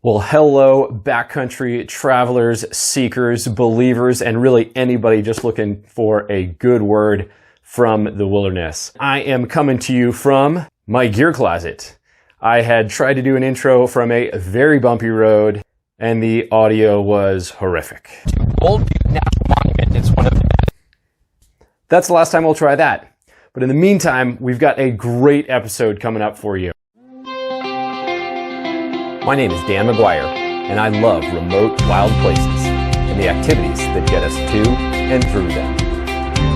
Well, hello, backcountry travelers, seekers, believers, and really anybody just looking for a good word from the wilderness. I am coming to you from my gear closet. I had tried to do an intro from a very bumpy road, and the audio was horrific. Gold Butte National Monument is one of the... That's the last time we'll try that. But in the meantime, we've got a great episode coming up for you. My name is Dan McGuire, and I love remote, wild places and the activities that get us to and through them.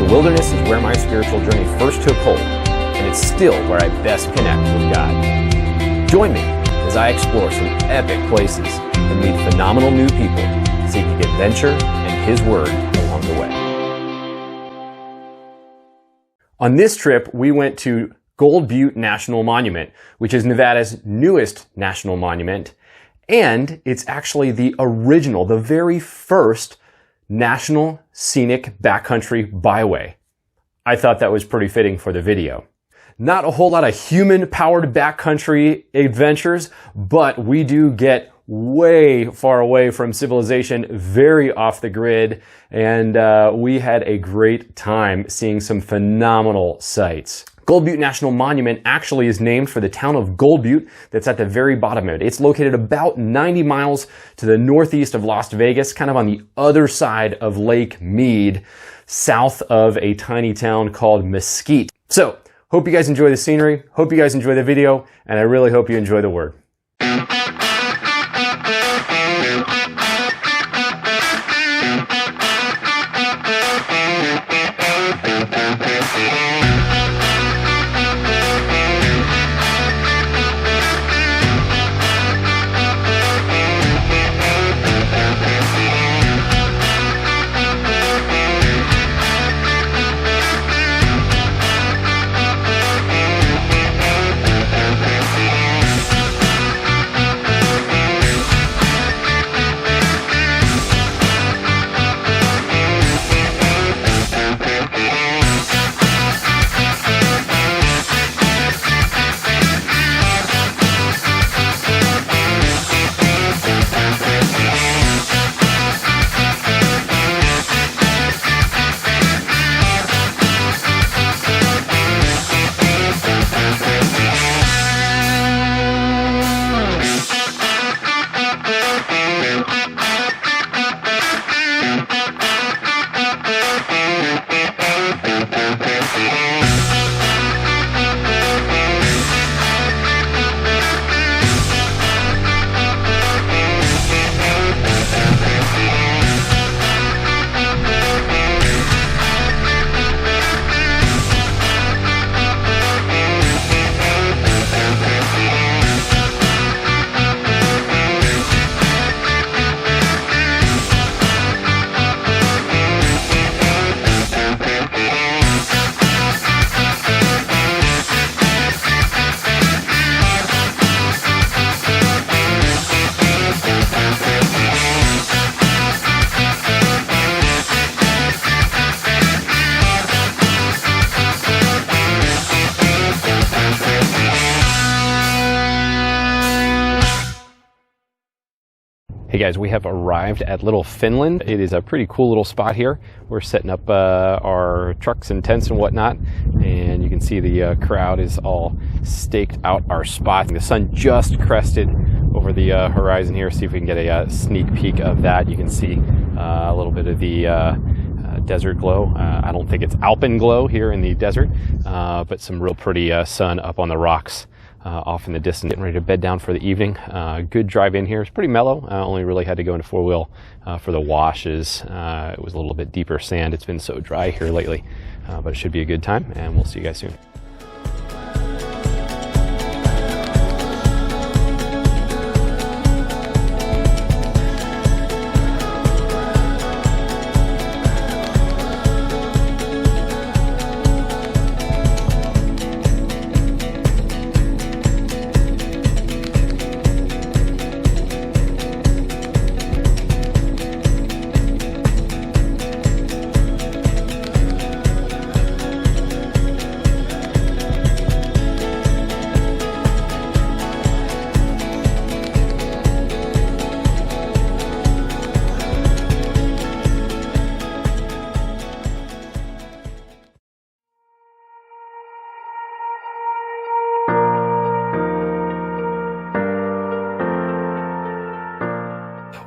The wilderness is where my spiritual journey first took hold, and it's still where I best connect with God. Join me as I explore some epic places and meet phenomenal new people seeking adventure and His Word along the way. On this trip, we went to Gold Butte National Monument, which is Nevada's newest national monument, and it's actually the original, the very first National Scenic Backcountry Byway. I thought that was pretty fitting for the video. Not a whole lot of human-powered backcountry adventures, but we do get way far away from civilization, very off the grid, and we had a great time seeing some phenomenal sights. Gold Butte National Monument actually is named for the town of Gold Butte that's at the very bottom of it. It's located about 90 miles to the northeast of Las Vegas, kind of on the other side of Lake Mead, south of a tiny town called Mesquite. So, hope you guys enjoy the scenery, hope you guys enjoy the video, and I really hope you enjoy the word. Hey guys, we have arrived at Little Finland. It is a pretty cool little spot here. We're setting up our trucks and tents and whatnot, and you can see the crowd is all staked out our spot. The sun just crested over the horizon here. See if we can get a sneak peek of that. You can see a little bit of the desert glow. I don't think it's alpine glow here in the desert, but some real pretty sun up on the rocks. Off in the distance, getting ready to bed down for the evening. Good drive in here. It's pretty mellow. Only really had to go into four-wheel for the washes. It was a little bit deeper sand. It's been so dry here lately, but it should be a good time, and we'll see you guys soon.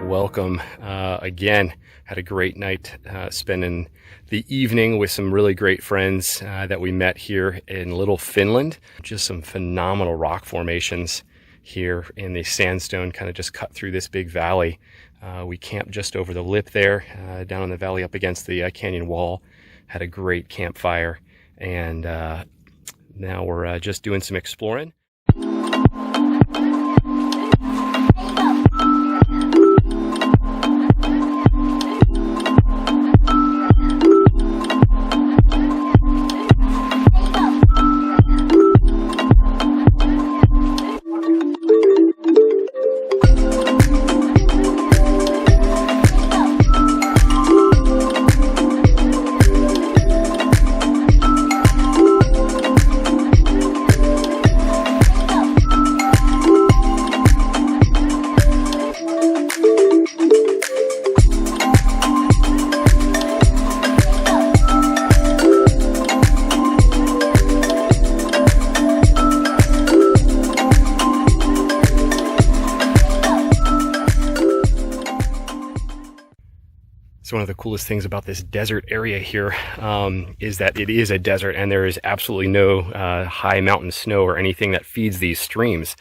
welcome again. Had a great night spending the evening with some really great friends that we met here in Little Finland. Just some phenomenal rock formations here in the sandstone, kind of just cut through this big valley. We camped just over the lip there, down in the valley up against the canyon wall. Had a great campfire, and now we're just doing some exploring. So one of the coolest things about this desert area here is that it is a desert, and there is absolutely no high mountain snow or anything that feeds these streams.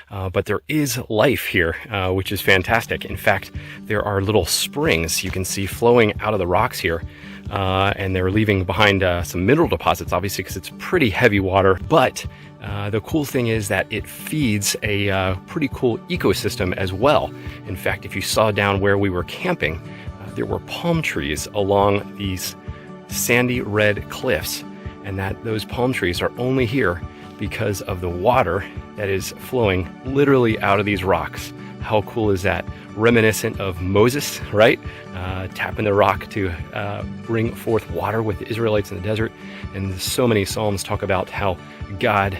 But there is life here, which is fantastic. In fact, there are little springs you can see flowing out of the rocks here. And they're leaving behind some mineral deposits, obviously, because it's pretty heavy water. But the cool thing is that it feeds a pretty cool ecosystem as well. In fact, if you saw down where we were camping, there were palm trees along these sandy red cliffs, and that those palm trees are only here because of the water that is flowing literally out of these rocks. How cool is that? Reminiscent of Moses, right? Tapping the rock to bring forth water with the Israelites in the desert. And so many Psalms talk about how God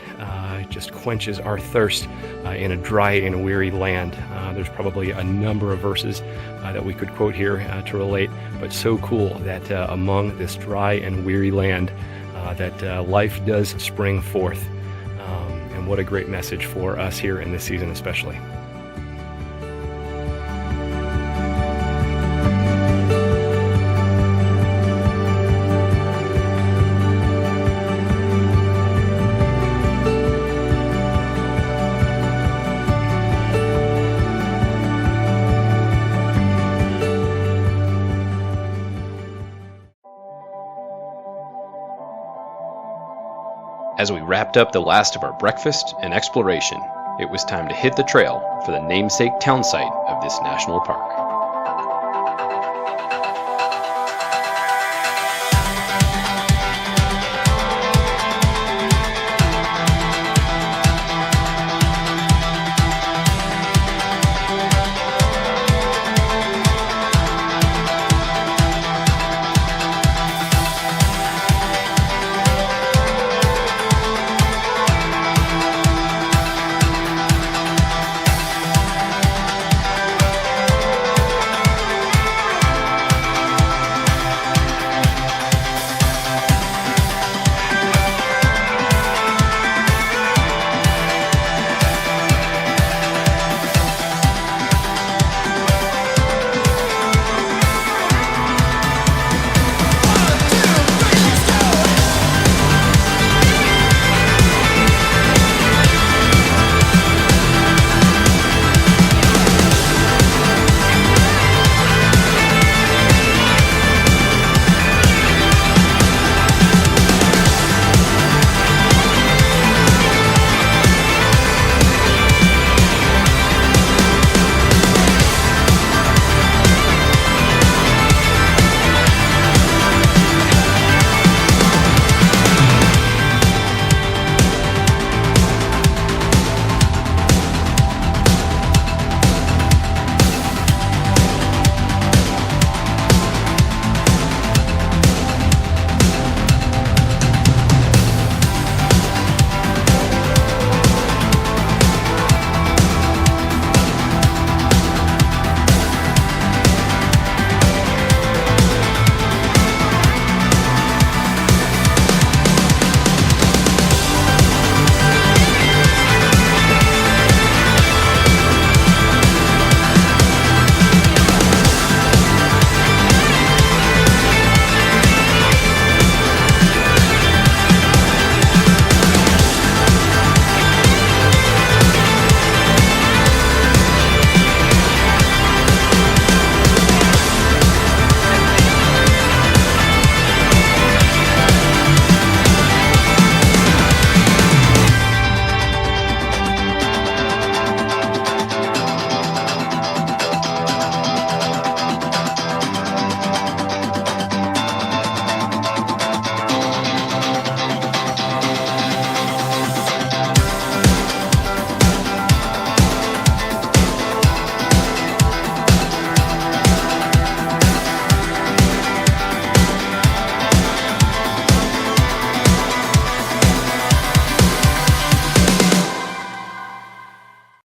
just quenches our thirst in a dry and weary land. There's probably a number of verses that we could quote here to relate, but so cool that among this dry and weary land that life does spring forth. And what a great message for us here in this season especially. As we wrapped up the last of our breakfast and exploration, it was time to hit the trail for the namesake townsite of this national park.